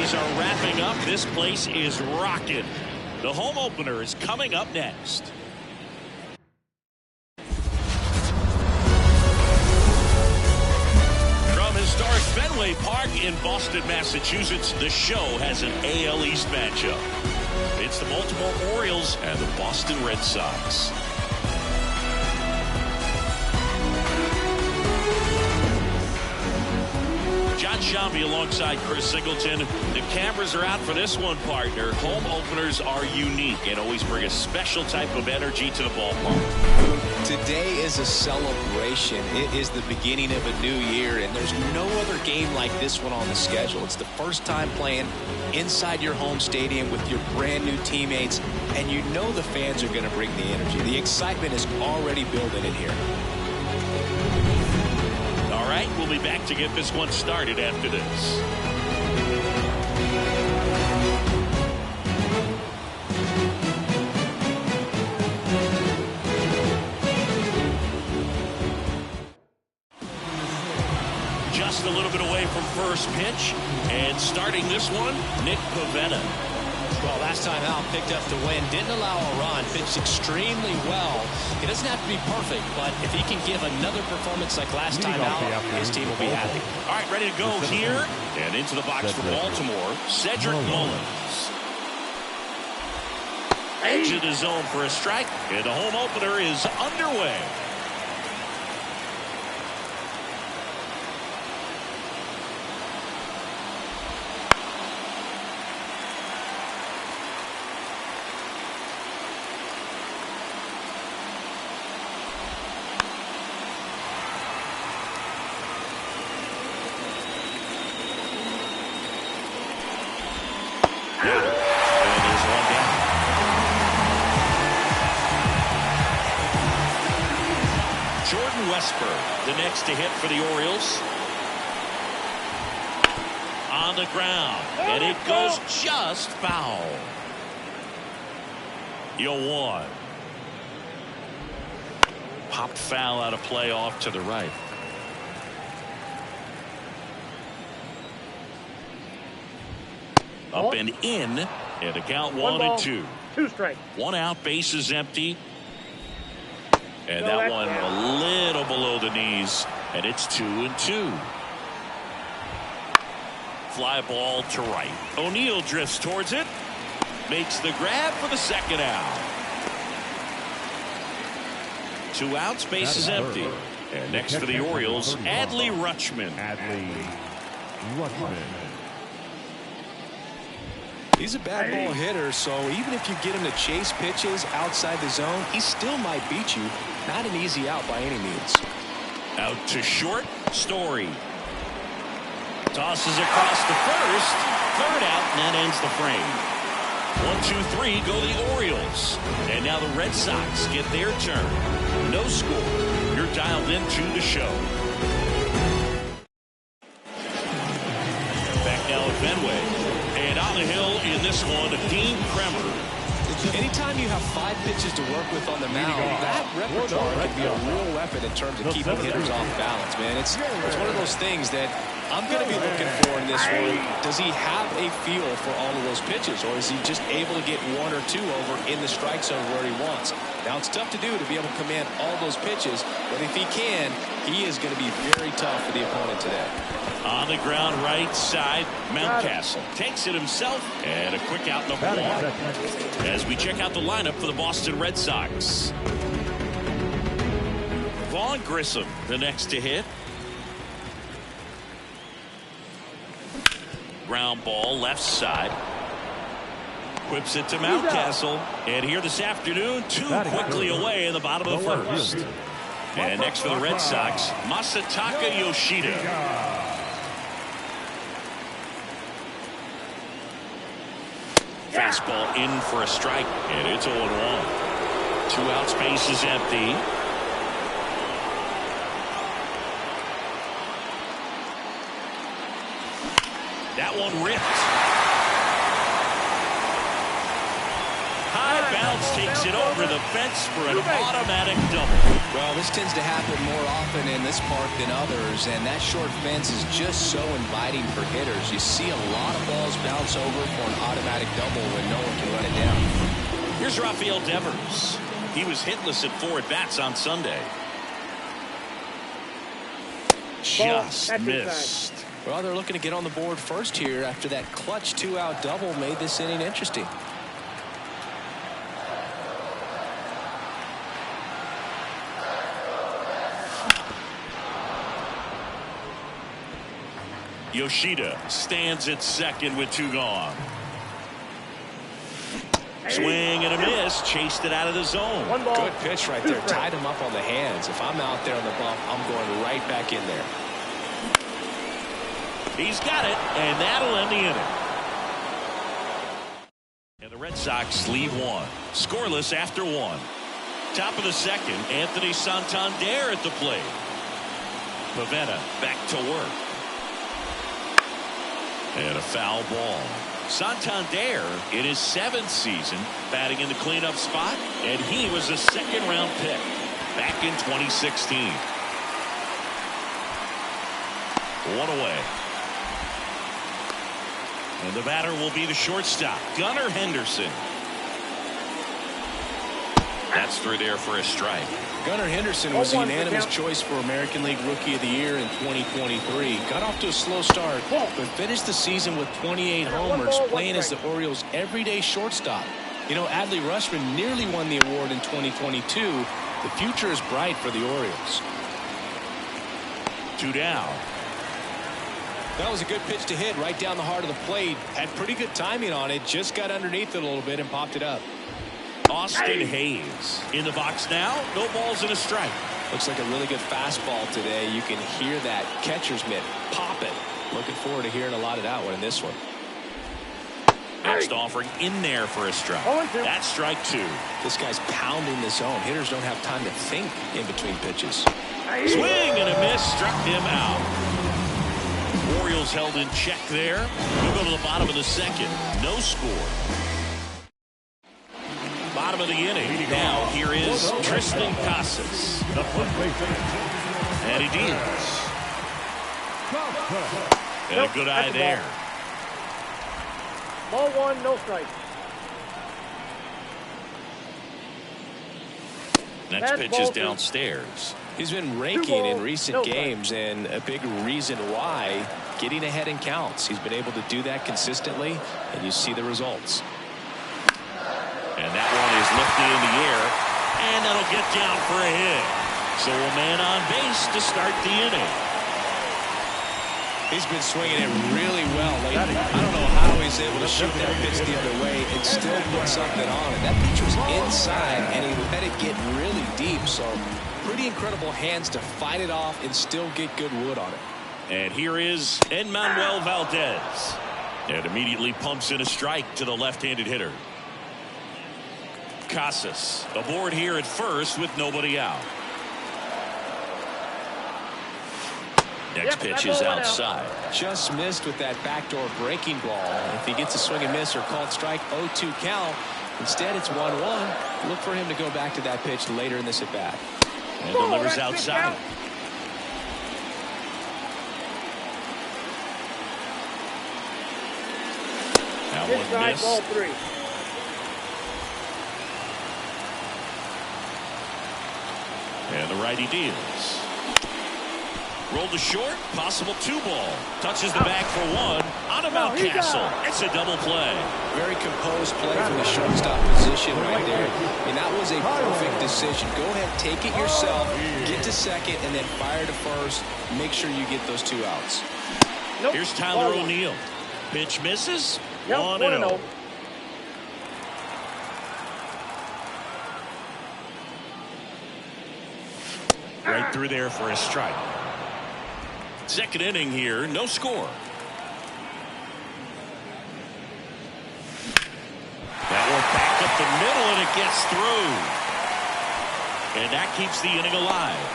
series are wrapping up. This place is rocking. The home opener is coming up next. From historic Fenway Park in Boston, Massachusetts, the show has an AL East matchup. It's the Baltimore Orioles and the Boston Red Sox. John Shambi alongside Chris Singleton. The cameras are out for this one, partner. Home openers are unique and always bring a special type of energy to the ballpark. Today is a celebration. It is the beginning of a new year, and there's no other game like this one on the schedule. It's the first time playing inside your home stadium with your brand new teammates, and you know the fans are going to bring the energy. The excitement is already building in here. All right, we'll be back to get this one started after this. Just a little bit away from first pitch, and starting this one, Nick Pivetta. Well, last time out, picked up the win, didn't allow a run, pitched extremely well. He doesn't have to be perfect, but if he can give another performance like last time out, his team will be happy. All right, ready to go here, and into the box for Baltimore, Cedric Mullins. Edge of the zone for a strike, and the home opener is underway. The next to hit for the Orioles. On the ground, and it goes just foul. 0-1. Popped foul out of play off to the right. Up and in, and the count 1-2. 2 strikes. 1 out, bases empty. And that one a little below the knees, and it's 2-2. Fly ball to right. O'Neill drifts towards it, makes the grab for the second out. 2 outs, bases empty. And next for the Orioles, Adley Rutschman. He's a bad ball hitter, so even if you get him to chase pitches outside the zone, he still might beat you. Not an easy out by any means. Out to short, Story. Tosses across the first. Third out, and that ends the frame. 1-2-3 go the Orioles. And now the Red Sox get their turn. No score. You're dialed into the show. Back now at Fenway. And on the hill in this one, Dean Kremer. Anytime you have 5 pitches to work with on the mound, that repertoire can be a real weapon in terms of keeping hitters off balance, man. It's one of those things that I'm going to be looking for in this one. Does he have a feel for all of those pitches, or is he just able to get 1 or 2 over in the strike zone where he wants? Now, it's tough to do to be able to command all those pitches, but if he can, he is going to be very tough for the opponent today. On the ground right side, Mountcastle takes it himself, and a quick out number 1. As we check out the lineup for the Boston Red Sox. Vaughn Grissom, the next to hit. Ground ball left side. Whips it to Mountcastle, and here this afternoon, 2 quickly away in the bottom of the first. And next for the Red Sox, Masataka Yoshida. Fastball in for a strike, and it's 0-1. 2 outs, base is empty. That one ripped. High bounds takes it over the fence for an automatic double. Well, this tends to happen more often in this park than others, and that short fence is just so inviting for hitters. You see a lot of balls bounce over for an automatic double when no one can run it down. Here's Rafael Devers. He was hitless at 4 at-bats on Sunday. Just missed. Well, they're looking to get on the board first here after that clutch 2-out double made this inning interesting. Yoshida stands at second with 2 gone. Swing and a miss. Chased it out of the zone. Good pitch right there. Tied him up on the hands. If I'm out there on the bump, I'm going right back in there. He's got it, and that'll end the inning. And the Red Sox leave 1. Scoreless after 1. Top of the second, Anthony Santander at the plate. Pivetta back to work. And a foul ball. Santander in his 7th season batting in the cleanup spot, and he was a 2nd-round pick back in 2016. 1 away. And the batter will be the shortstop, Gunnar Henderson. That's through there for a strike. Gunnar Henderson was the unanimous choice for American League Rookie of the Year in 2023. Got off to a slow start, but finished the season with 28 homers, playing as the Orioles' everyday shortstop. You know, Adley Rutschman nearly won the award in 2022. The future is bright for the Orioles. 2 down. That was a good pitch to hit right down the heart of the plate. Had pretty good timing on it. Just got underneath it a little bit and popped it up. Austin Hayes in the box now. No balls and a strike. Looks like a really good fastball today. You can hear that catcher's mitt pop it. Looking forward to hearing a lot of that one in this one. Next offering in there for a strike. That's strike 2. This guy's pounding the zone. Hitters don't have time to think in between pitches. Swing and a miss. Struck him out. Orioles held in check there. We'll go to the bottom of the second. No score. Bottom of the inning. Now here is Tristan Casas. And he deals. And a good eye there. Ball 1, no strike. Next pitch is downstairs. He's been raking in recent games, and a big reason why, getting ahead in counts. He's been able to do that consistently, and you see the results. And that one is lifted in the air, and that'll get down for a hit. So a man on base to start the inning. He's been swinging it really well lately. I don't know how he's able to shoot that pitch the other way and still put something on it. That pitch was inside, and he let it get really deep. So pretty incredible hands to fight it off and still get good wood on it. And here is Enmanuel Valdez. And immediately pumps in a strike to the left-handed hitter. Casas aboard here at first with nobody out. Next pitch is outside. Just missed with that backdoor breaking ball. If he gets a swing and miss or called strike, 0-2 count. Instead, it's 1-1. Look for him to go back to that pitch later in this at-bat. And delivers outside. That one missed. Ball 3. And the righty deals. Rolled to short, possible 2-ball. Touches the bag for 1. On a Mountcastle. It's a double play. Very composed play from the shortstop position right there. And that was a perfect decision. Go ahead, take it yourself, get to second, and then fire to first. Make sure you get those 2 outs. Here's Tyler O'Neill. Pitch misses. 1-0. Right through there for a strike. Second inning here, no score. That one back up the middle, and it gets through. And that keeps the inning alive.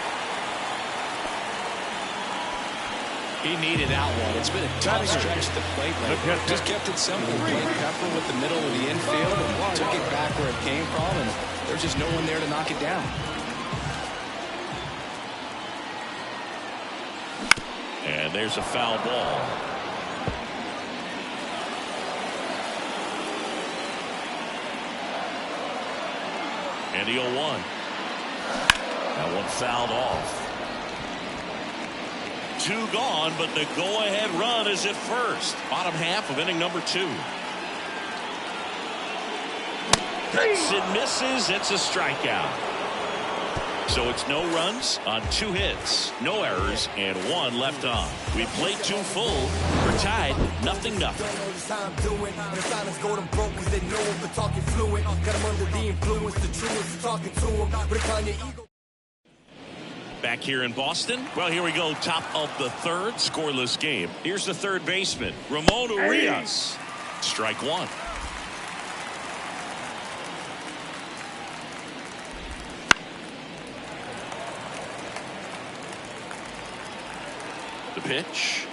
He needed that one. It's been a tough stretch at the plate lately. Just kept it simple. Played Pepper with the middle of the infield and took it back where it came from, and there's just no one there to knock it down. And there's a foul ball. And the 0-1. That one fouled off. 2 gone, but the go-ahead run is at first. Bottom half of inning number 2. Hits and misses. It's a strikeout. So it's no runs on 2 hits, no errors, and 1 left on. We played 2 full. We're tied, 0-0. Back here in Boston. Well, here we go. Top of the 3rd, scoreless game. Here's the 3rd baseman, Ramon Urias. Strike 1. The pitch.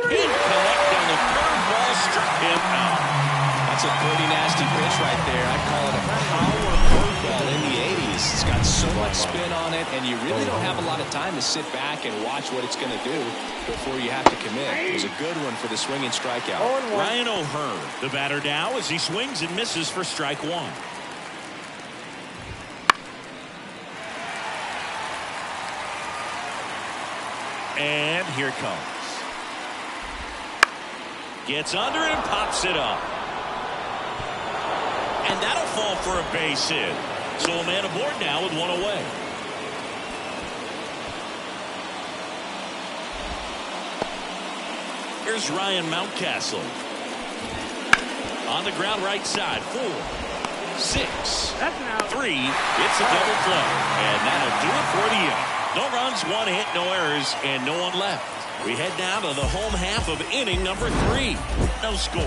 Incorrect on the curveball, struck him out. That's a pretty nasty pitch right there. I'd call it a power curveball in the 80s. It's got so much spin on it, and you really don't have a lot of time to sit back and watch what it's going to do before you have to commit. It was a good one for the swinging strikeout. Ryan O'Hearn, the batter now, as he swings and misses for strike 1. And here it comes. Gets under it and pops it up. And that'll fall for a base hit. So a man aboard now with 1 away. Here's Ryan Mountcastle. On the ground right side. 4, 6, 3. It's a double play. And that'll do it for the inning. No runs, 1 hit, no errors, and no one left. We head now to the home half of inning number 3. No score.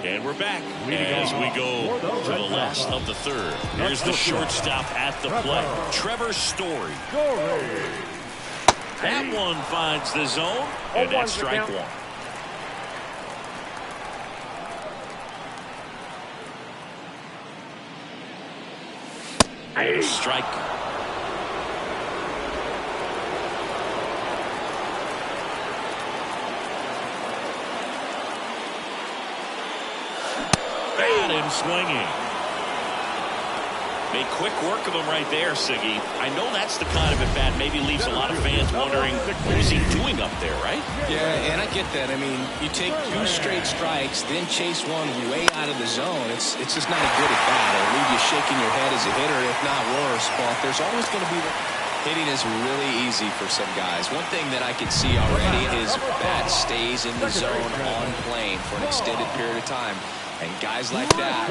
And we're back as we go to the last of the 3rd. Here's the shortstop at the plate, Trevor Story. That one finds the zone, and that's strike 1. And a strike. Bad and swinging. Made quick work of him right there, Siggy. I know that's the kind of at-bat maybe leaves a lot of fans wondering what is he doing up there, right? Yeah, and I get that. I mean, you take 2 straight strikes, then chase one way out of the zone. It's just not a good at-bat. It'll leave you shaking your head as a hitter, if not worse. But there's always going to be... Hitting is really easy for some guys. One thing that I can see already is bat stays in the zone on plane for an extended period of time. And guys like that,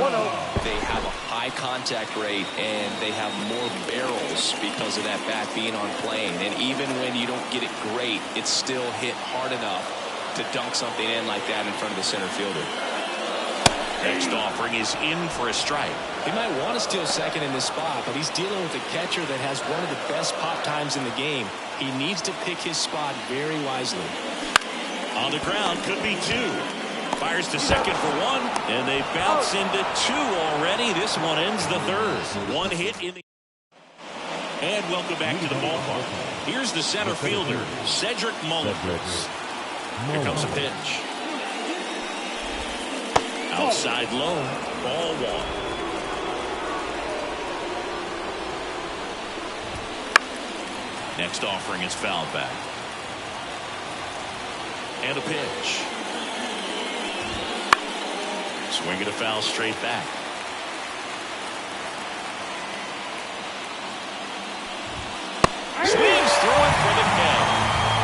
they have a high contact rate and they have more barrels because of that bat being on plane. And even when you don't get it great, it's still hit hard enough to dunk something in like that in front of the center fielder. Next offering is in for a strike. He might want to steal second in this spot, but he's dealing with a catcher that has one of the best pop times in the game. He needs to pick his spot very wisely. On the ground, could be 2. Fires to second for 1, and they bounce into 2 already. This one ends the 3rd. 1 hit in the... And welcome back to the ballpark. Here's the center fielder, Cedric Mullins. Here comes a pitch. Outside low, ball 1. Next offering is fouled back. And a pitch. Swinging a foul straight back. Swings through it for the catch.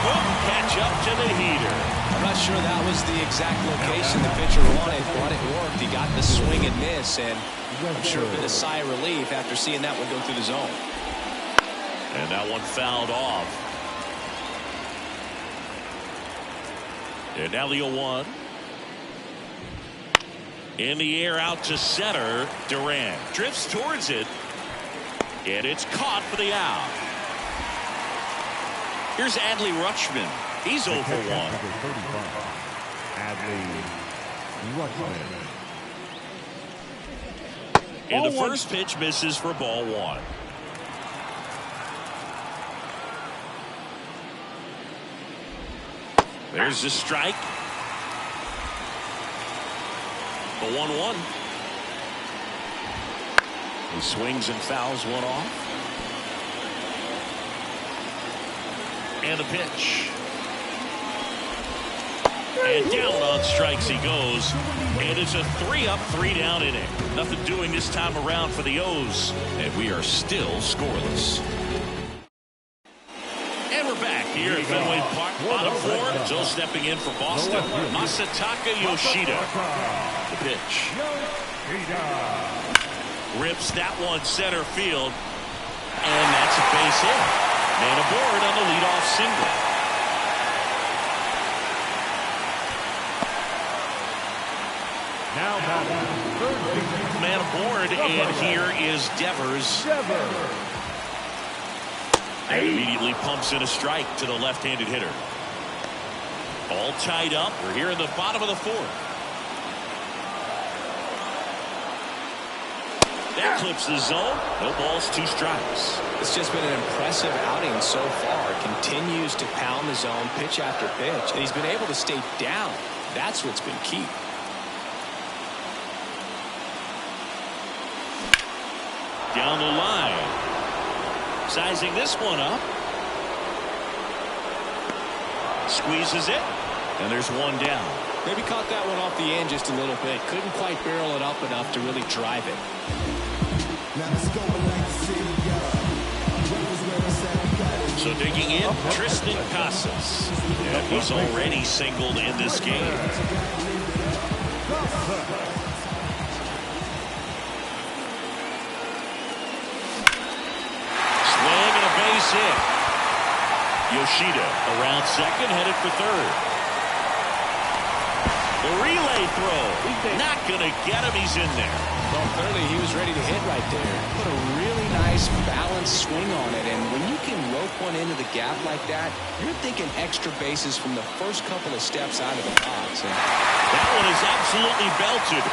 Couldn't catch up to the heater. I'm not sure that was the exact location the pitcher wanted, but it worked. He got the swing and miss, and I'm sure a bit of sigh of relief after seeing that one go through the zone. And that one fouled off. And now the 0-1. In the air out to center. Duran drifts towards it. And it's caught for the out. Here's Adley Rutschman. He's 0 for 1. Adley Rutschman. And the first pitch misses for ball 1. There's the strike. The 1-1. He swings and fouls one off. And the pitch. And down on strikes he goes. And it's a 3-up, 3-down inning. Nothing doing this time around for the O's. And we are still scoreless. And we're back here at Fenway Park. Bottom 4. Still stepping in for Boston. Masataka Yoshida. The pitch. Rips that one center field. And that's a base hit. Man aboard on the leadoff single. Now Man aboard, and here is Devers. And immediately pumps in a strike to the left-handed hitter. All tied up. We're here in the bottom of the 4th. That clips the zone. No balls, 2 strikes. It's just been an impressive outing so far. Continues to pound the zone pitch after pitch. And he's been able to stay down. That's what's been key. Down the line. Sizing this one up. Squeezes it. And there's one down. Maybe caught that one off the end just a little bit. Couldn't quite barrel it up enough to really drive it. So digging in, Tristan Casas. And he's already singled in this game. Swing and a base hit. Yoshida around second, headed for third. The relay throw. Not going to get him. He's in there. Well, clearly he was ready to hit right there. Put a really nice balanced swing on it. And when you can rope one into the gap like that, you're thinking extra bases from the first couple of steps out of the box. And that one is absolutely belted. Out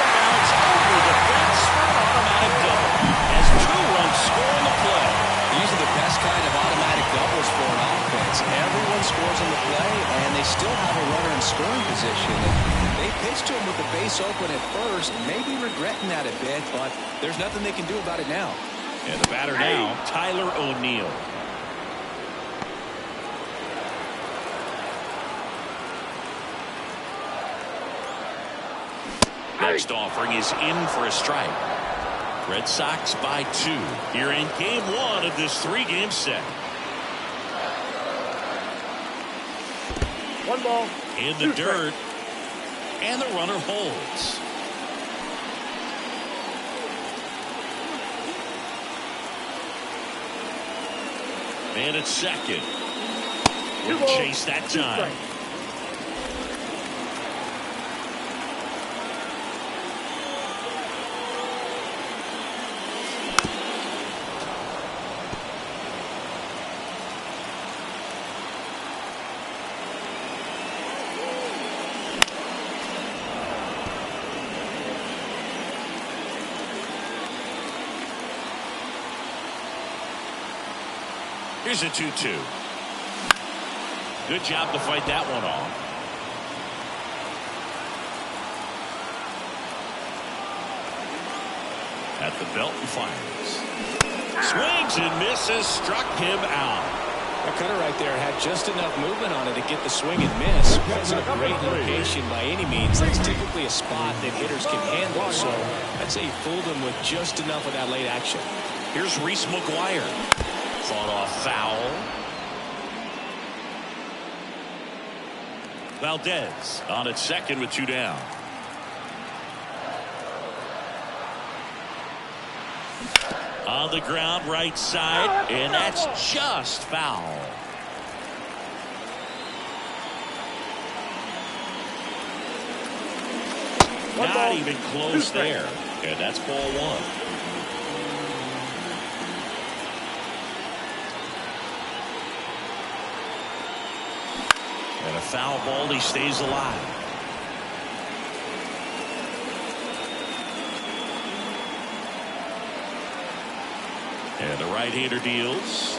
of bounds over the fence for an automatic double. As 2 runs score in the play. These are the best kind of automatic doubles for an offense. Everyone scores on the play, and they still have a runner in scoring position. And they pitched to him with the base open at first, maybe regretting that a bit, but there's nothing they can do about it now. And the batter now, Tyler O'Neill. Next offering is in for a strike. Red Sox by 2 here in game 1 of this 3-game set. 1 ball. In the dirt. And the runner holds. And it's second. Wouldn't chase that time. Here's a 2-2. Good job to fight that one off. At the belt and fires. Swings and misses. Struck him out. That cutter right there had just enough movement on it to get the swing and miss. Wasn't a great location by any means. That's typically a spot that hitters can handle. So I'd say he fooled him with just enough of that late action. Here's Reese McGuire. Fought off foul. Valdez on at second with 2 down. On the ground right side, and that's just foul. Not even close there. And that's ball one. And a foul ball, he stays alive. And the right-hander deals.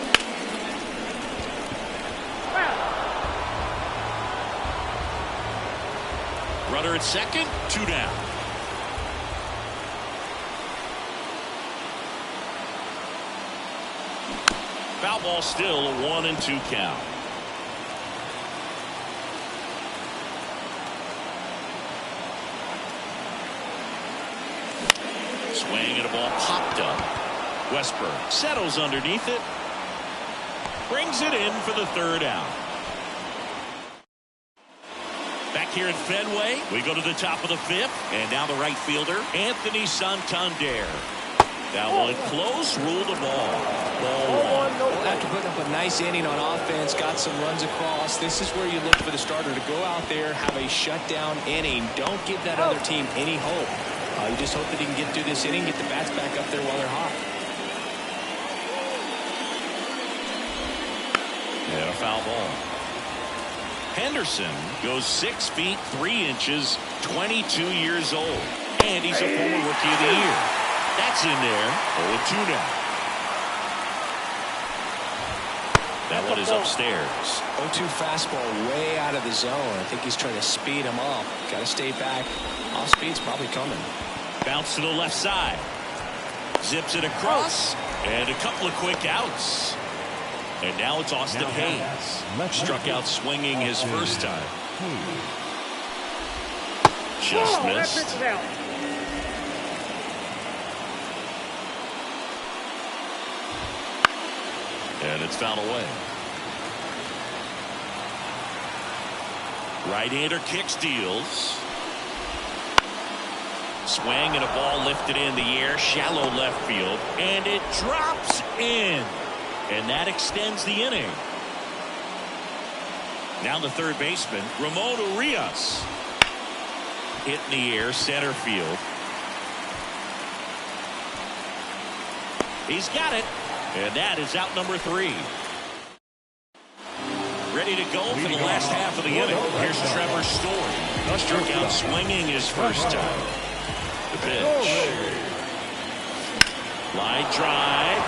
Runner at second, 2 down. Foul ball, still a 1-2 count. Swing and a ball popped up. Westburg settles underneath it. Brings it in for the 3rd out. Back here at Fenway, we go to the top of the 5th. And now the right fielder, Anthony Santander. Down one close, ruled the ball. Ball 1. Well, after putting up a nice inning on offense, got some runs across, this is where you look for the starter to go out there, have a shutdown inning. Don't give that other team any hope. You just hope that he can get through this inning, get the bats back up there while they're hot. And a foul ball. Henderson goes 6 feet 3 inches, 22 years old. And he's a former Rookie of the Year. That's in there. 0-2 now. That one is upstairs. 0-2 fastball way out of the zone. I think he's trying to speed him up. Got to stay back. Off speed's probably coming. Bounce to the left side. Zips it across. And a couple of quick outs. And now it's Austin Hayes. Struck out swinging his first time. Just missed. And it's fouled away. Right-hander kicks, deals. Swing and a ball lifted in the air, shallow left field, and it drops in. And that extends the inning. Now the third baseman, Ramon Urias. Hit in the air, center field. He's got it. And that is out number 3. Ready to go for the last half of the inning. Here's Trevor Story. Struck out swinging his first time. The pitch. Line drive.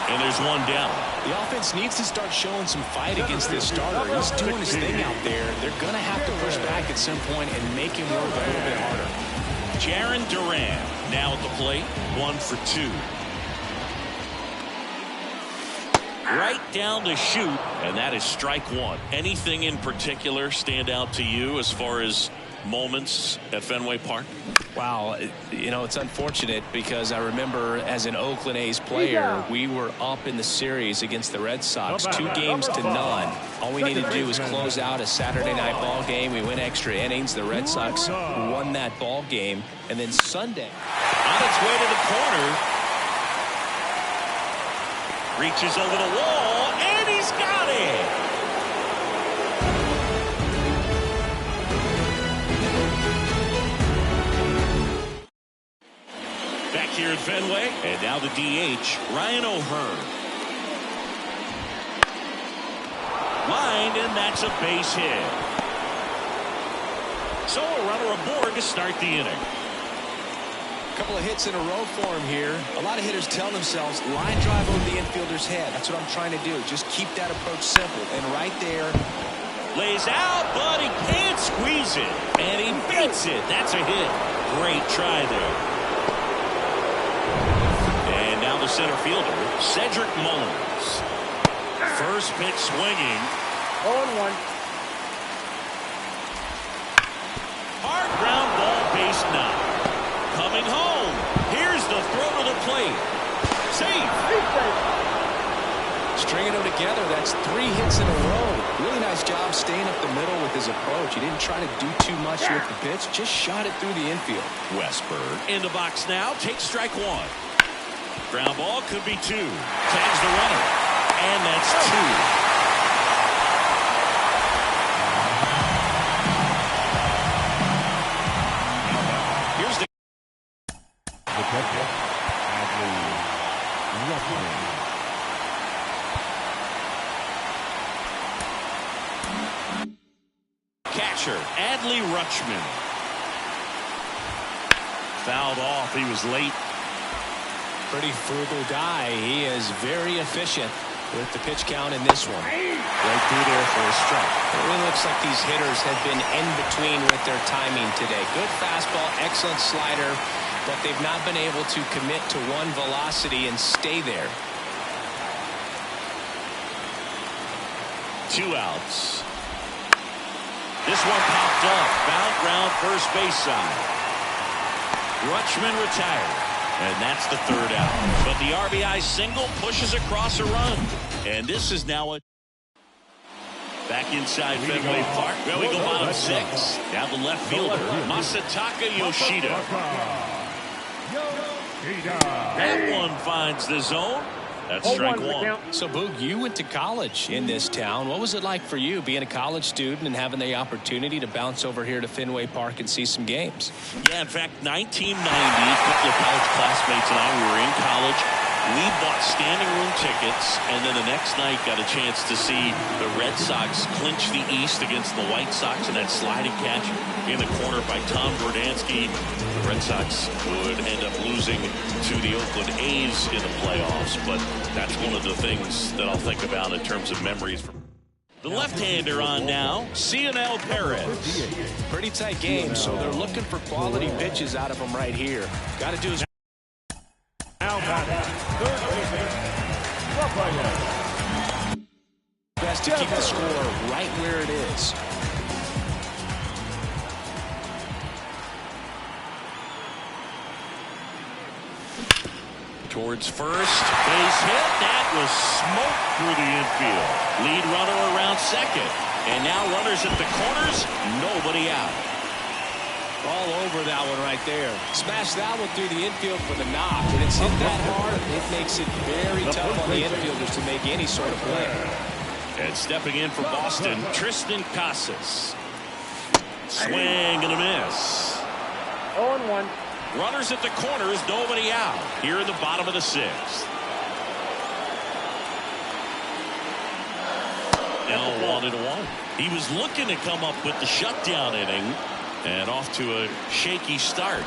And there's one down. The offense needs to start showing some fight against this starter. He's doing his thing out there. They're going to have to push back at some point and make him work a little bit harder. Jarren Duran now at the plate. 1 for 2. Right down the chute, and that is strike 1. Anything in particular stand out to you as far as moments at Fenway Park? Wow, you know, it's unfortunate because I remember as an Oakland A's player, we were up in the series against the Red Sox, 2-0. All we needed to do was close out a Saturday night ball game. We went extra innings. The Red Sox won that ball game. And then Sunday, on its way to the corner, reaches over the wall, and he's got it. Back here at Fenway, and now the DH, Ryan O'Hearn. Lined, and that's a base hit. So a runner aboard to start the inning. a couple of hits in a row for him here. A lot of hitters tell themselves, line drive over the infielder's head. That's what I'm trying to do. Just keep that approach simple. And right there, lays out, but he can't squeeze it. And he beats it. That's a hit. Great try there. And now the center fielder, Cedric Mullins. First pitch swinging. 0-1. Hard ground ball, base 9. Coming home. Here's the throw to the plate. Safe. stringing them together. That's 3 hits in a row. Really nice job staying up the middle with his approach. He didn't try to do too much with the pitch. Just shot it through the infield. Westburg in the box now. Takes strike 1. Ground ball could be 2. Tags the runner. And that's 2. Adley Rutschman. Fouled off. He was late. Pretty frugal guy. He is very efficient with the pitch count in this one. Right through there for a strike. It really looks like these hitters have been in between with their timing today. Good fastball, excellent slider, but they've not been able to commit to one velocity and stay there. 2 outs. This one popped up. Fouled round first base side. Rutschman retired. And that's the 3rd out. But the RBI single pushes across a run. And this is now a back inside Fenway Park. There we go, bottom 6. Now the left fielder, Masataka Yoshida. That one finds the zone. That's strike 1. So, Boog, you went to college in this town. What was it like for you being a college student and having the opportunity to bounce over here to Fenway Park and see some games? Yeah, in fact, 1990, a couple of college classmates and I, we were in college. We bought standing room tickets, and then the next night got a chance to see the Red Sox clinch the East against the White Sox in that sliding catch in the corner by Tom Verdansky. The Red Sox would end up losing to the Oakland A's in the playoffs, but that's one of the things that I'll think about in terms of memories. The left-hander on now, Cionel Perez. Pretty tight game, so they're looking for quality pitches out of him right here. Got to do his best to keep the score right where it is. Towards first, base hit. That was smoked through the infield. Lead runner around second. And now runners at the corners, nobody out. All over that one right there. Smash that one through the infield for the knock. When it's hit that hard, it makes it very tough on the infielders to make any sort of play. And stepping in for Boston, Tristan Casas. Swing and a miss. 0-1. Runners at the corners, nobody out. Here in the bottom of the 6th. Now 1-1. He was looking to come up with the shutdown inning. And off to a shaky start.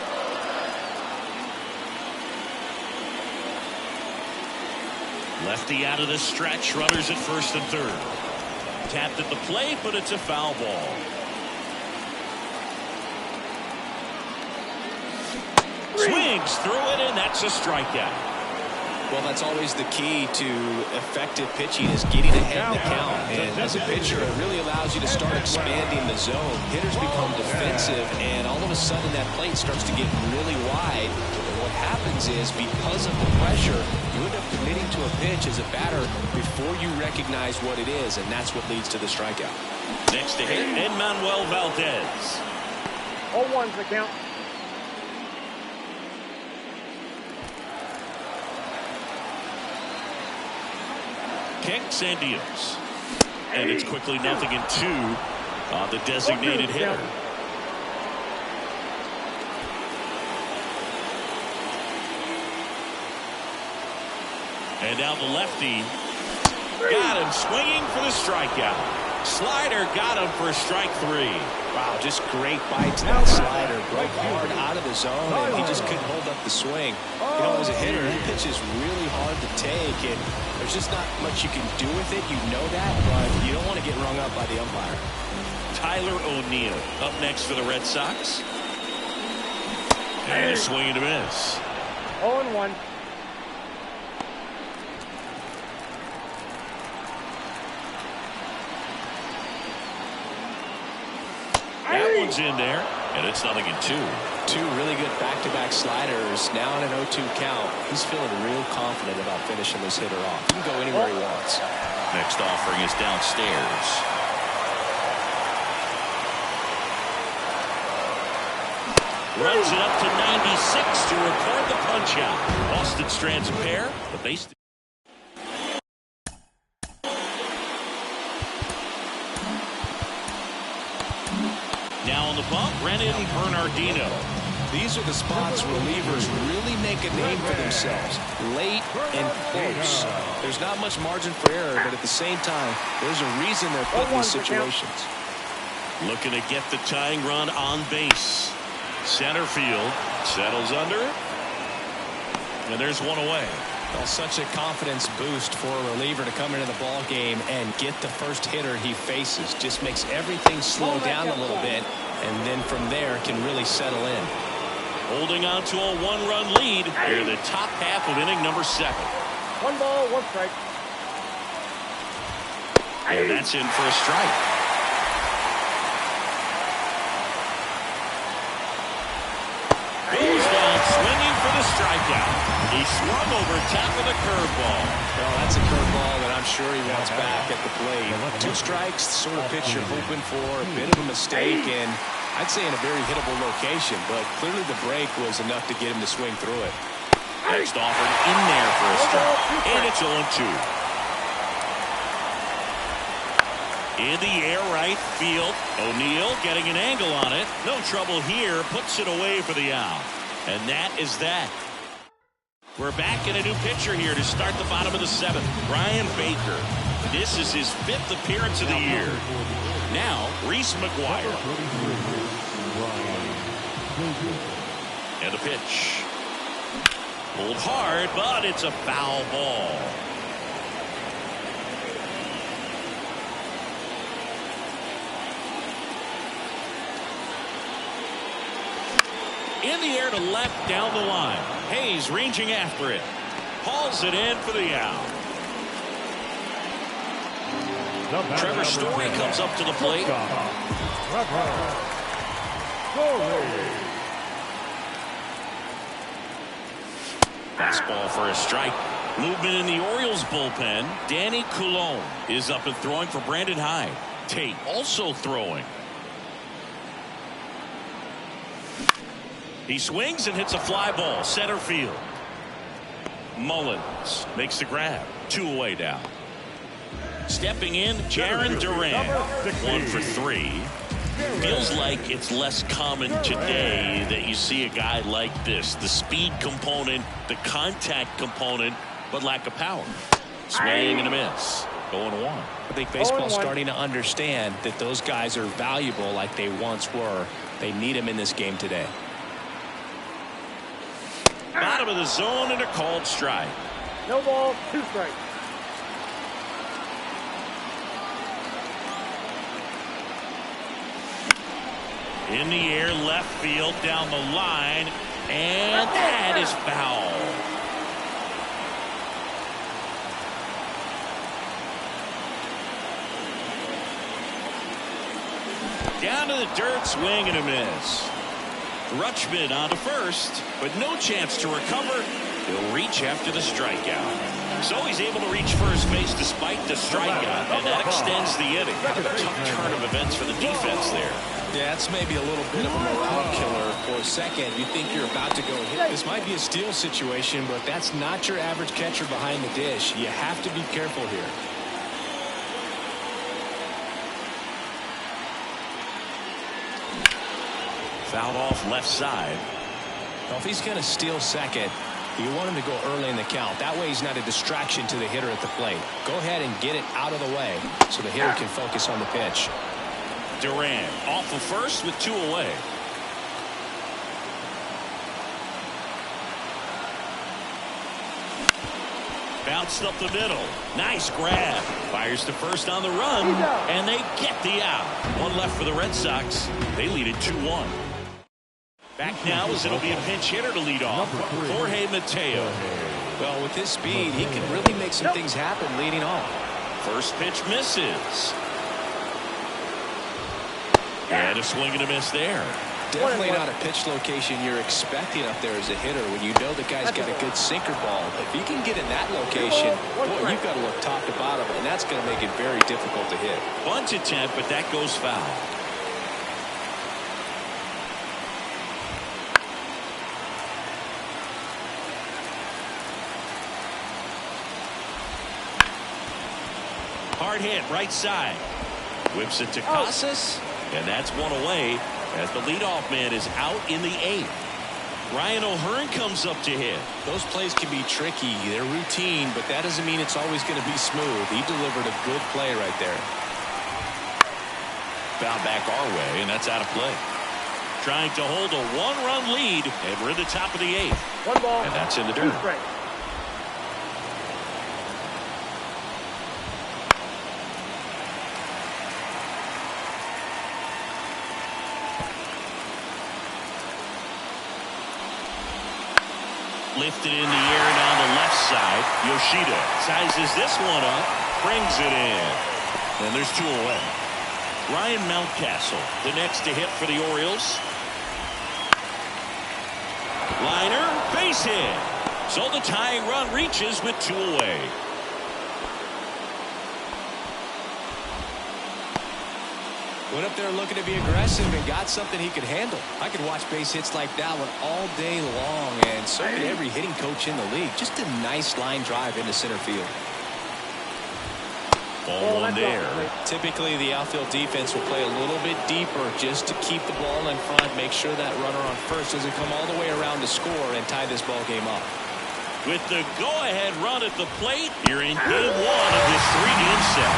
Lefty out of the stretch. Runners at first and third. Tapped at the plate, but it's a foul ball. Swings through it, and that's a strikeout. Well, that's always the key to effective pitching, is getting ahead in the count. And as a pitcher, it really allows you to start expanding the zone. Hitters become defensive, and all of a sudden that plate starts to get really wide. And what happens is, because of the pressure, you end up committing to a pitch as a batter before you recognize what it is, and that's what leads to the strikeout. Next to hit, Enmanuel Valdez. 0-1's the count. Kicks and deals. And it's quickly 0-2 on the designated hitter. And now the lefty got him swinging for the strikeout. Slider got him for strike 3. Wow, just great bite to that slider. Broke hard out of the zone, and he just couldn't hold up the swing. You know, as a hitter, that pitch is really hard to take, and there's just not much you can do with it. You know that, but you don't want to get rung up by the umpire. Tyler O'Neill up next for the Red Sox. And a swing and a miss. 0-1. That one's in there, and it's 0-2. Two really good back-to-back sliders. Now in an 0-2 count. He's feeling real confident about finishing this hitter off. He can go anywhere he wants. Next offering is downstairs. Runs it up to 96 to record the punch-out. Austin Strand's a pair, but they still. Now on the bump, Brennan Bernardino. These are the spots relievers really make a name for themselves. Late and close. There's not much margin for error, but at the same time, there's a reason they're put in these situations. Looking to get the tying run on base. Center field settles under. And there's one away. Well, such a confidence boost for a reliever to come into the ball game and get the first hitter he faces. Just makes everything slow down a little bit, and then from there can really settle in. Holding on to a one-run lead here in the top half of inning number 7. 1 ball, 1 strike. And that's in for a strike. Roosevelt swinging for the strikeout. He swung over top of the curveball. Well, that's a curveball that I'm sure he wants back at the plate. 2 strikes, the sort of pitch you're hoping for. A bit of a mistake, and I'd say in a very hittable location, but clearly the break was enough to get him to swing through it. Next offered in there for a strike. And it's 0-2. In the air right field. O'Neill getting an angle on it. No trouble here. Puts it away for the out. And that is that. We're back in a new pitcher here to start the bottom of the 7th. Brian Baker. This is his 5th appearance of the year. Now, Reese McGuire. And the pitch. Pulled hard, but it's a foul ball. In the air to left down the line. Hayes ranging after it. Hauls it in for the out. Trevor Story comes up to the plate. Fastball for a strike. Movement in the Orioles bullpen. Danny Coulombe is up and throwing for Brandon Hyde. Tate also throwing. He swings and hits a fly ball center field. Mullins makes the grab. 2 away now. Stepping in, Jarren Duran. 1 for 3. Feels like it's less common today that you see a guy like this. The speed component, the contact component, but lack of power. Swing and a miss. 0-1. I think baseball's starting to understand that those guys are valuable like they once were. They need them in this game today. Bottom of the zone and a called strike. No ball, 2 strikes. In the air, left field, down the line, and that is foul. Down to the dirt, swing and a miss. Rutschman on to first, but no chance to recover. He'll reach after the strikeout. So he's able to reach first base despite the strikeout, and that extends the inning. Kind of a tough turn of events for the defense there. Yeah, it's maybe a little bit of a morale killer for a second. You think you're about to go hit. This might be a steal situation, but that's not your average catcher behind the dish. You have to be careful here. Fouled off left side. Well, if he's going to steal second, you want him to go early in the count. That way he's not a distraction to the hitter at the plate. Go ahead and get it out of the way so the hitter can focus on the pitch. Duran off of first with 2 away. Bounced up the middle. Nice grab. Fires to first on the run, and they get the out. 1 left for the Red Sox. They lead it 2-1. Back now as it'll be a pinch hitter to lead off. Jorge Mateo. Well, with his speed, he can really make some things happen leading off. First pitch misses. And a swing and a miss there. Definitely not a pitch location you're expecting up there as a hitter when you know the guy's got a good sinker ball. If he can get in that location, boy, you've got to look top to bottom, and that's going to make it very difficult to hit. Bunt attempt, but that goes foul. Hard hit, right side. Whips it to Casas, and that's 1 away as the leadoff man is out in the 8th. Ryan O'Hearn comes up to hit. Those plays can be tricky. They're routine, but that doesn't mean it's always going to be smooth. He delivered a good play right there. Foul back our way, and that's out of play. Trying to hold a one-run lead, and we're in the top of the 8th. One ball. And that's in the 2 dirt. strikes. Lifted in the air and on the left side. Yoshida sizes this one up, brings it in. And there's 2 away. Ryan Mountcastle, the next to hit for the Orioles. Liner, base hit. So the tying run reaches with 2 away. Went up there looking to be aggressive and got something he could handle. I could watch base hits like that one all day long, and so could every hitting coach in the league. Just a nice line drive into center field. Ball one there. Typically, the outfield defense will play a little bit deeper just to keep the ball in front, make sure that runner on first doesn't come all the way around to score and tie this ball game up. With the go-ahead run at the plate, you're in game 1 of this 3-game set.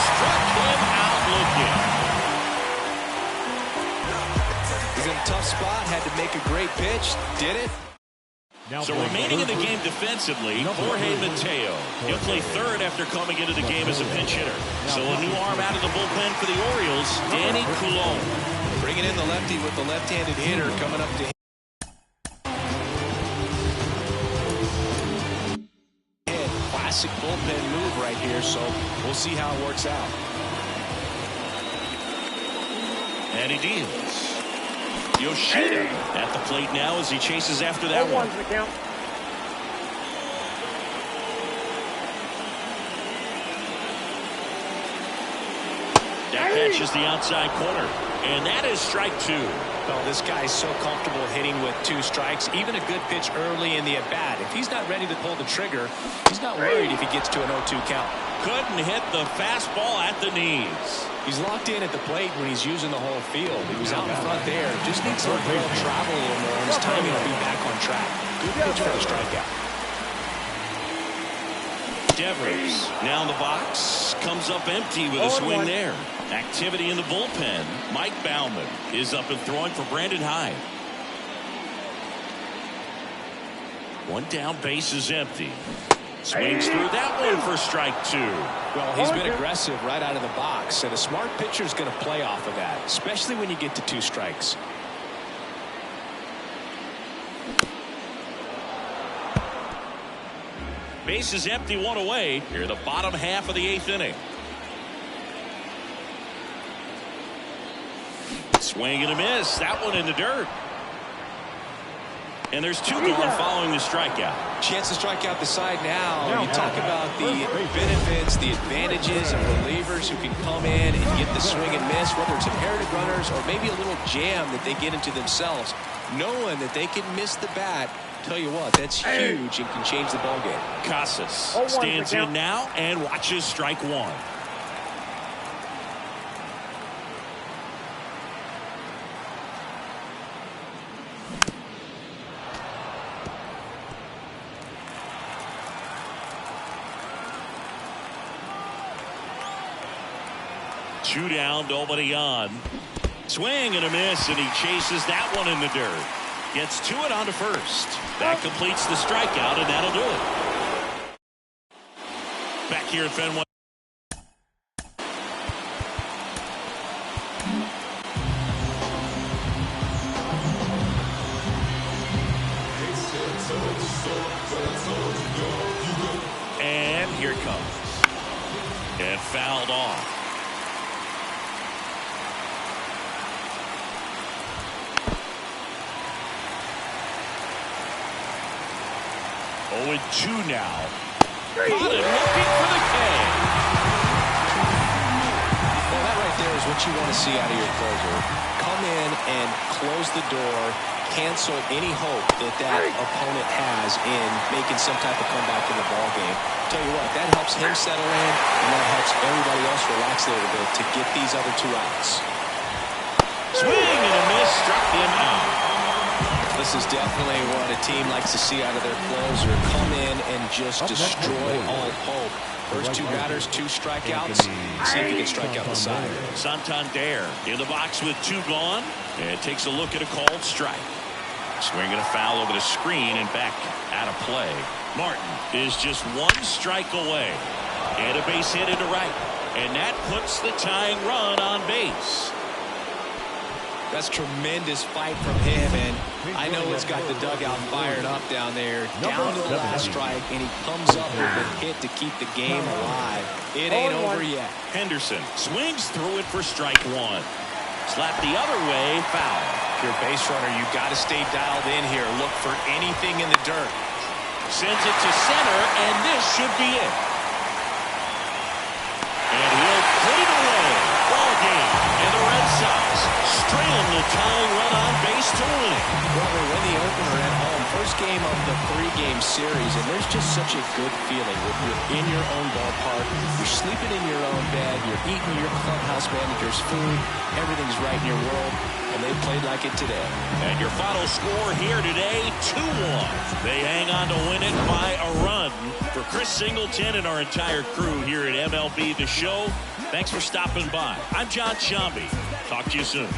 Struck him out looking. He's in a tough spot, had to make a great pitch, did it. So remaining in the game defensively, Jorge Mateo. He'll play third after coming into the game as a pinch hitter. So a new arm out of the bullpen for the Orioles, Danny Coulombe. Bringing in the lefty with the left-handed hitter coming up to him. Classic bullpen move right here, so we'll see how it works out. And he deals. Yoshida at the plate now as he chases after that one. The count. That catches the outside corner, and that is strike 2. Well, this guy's so comfortable hitting with 2 strikes, even a good pitch early in the at-bat. If he's not ready to pull the trigger, he's not worried if he gets to an 0-2 count. Couldn't hit the fastball at the knees. He's locked in at the plate when he's using the whole field. He was out in front there. Just needs to let the ball travel a little more, and his timing will be back on track. Good pitch for the strikeout. Devers now in the box. Comes up empty with a swing there. Activity in the bullpen. Mike Baumann is up and throwing for Brandon Hyde. One down, base is empty. Swings through that one for strike 2. Well, he's been aggressive right out of the box, and a smart pitcher is going to play off of that, especially when you get to 2 strikes. Base is empty, 1 away. Here in the bottom half of the 8th inning. Swing and a miss. That one in the dirt. And there's 2 gone following the strikeout. Chance to strike out the side now. You talk about the benefits, the advantages of relievers who can come in and get the swing and miss, whether it's inherited runners or maybe a little jam that they get into themselves. Knowing that they can miss the bat, tell you what, that's huge and can change the ballgame. Casas stands in now and watches strike 1. Two down, nobody on. Swing and a miss, and he chases that one in the dirt. Gets to it onto first. That completes the strikeout, and that'll do it. Back here at Fenway. And here it comes. And fouled off. Oh, 2 now. Caught it, looking for the K. Well, that right there is what you want to see out of your closer. Come in and close the door, cancel any hope that opponent has in making some type of comeback in the ballgame. Tell you what, that helps him settle in, and that helps everybody else relax a little bit to get these other 2 outs. Swing and a miss, struck him out. This is definitely what a team likes to see out of their closer. Come in and just destroy all hope First two batters, 2 strikeouts. See if he can strike out the side. Santander in the box with 2 gone. And takes a look at a called strike. Swinging a foul over the screen and back out of play. Martin is just 1 strike away. And a base hit into right. And that puts the tying run on base. That's tremendous fight from him, and I know it's got the dugout fired up down there. Down to the last strike, and he comes up with a hit to keep the game alive. It ain't over yet. Henderson swings through it for strike 1. Slap the other way, foul. If you're a base runner, you've got to stay dialed in here. Look for anything in the dirt. Sends it to center, and this should be it. And he'll put it away. Ball game. And the Red Sox strailing the tying run on base to win it. Well, they win the opener at home. First game of the 3-game series, and there's just such a good feeling when you're in your own ballpark, you're sleeping in your own bed, you're eating your clubhouse manager's food, everything's right in your world, and they played like it today. And your final score here today, 2-1. They hang on to win it by a run. For Chris Singleton and our entire crew here at MLB The Show, thanks for stopping by. I'm John Sciambi. Talk to you soon.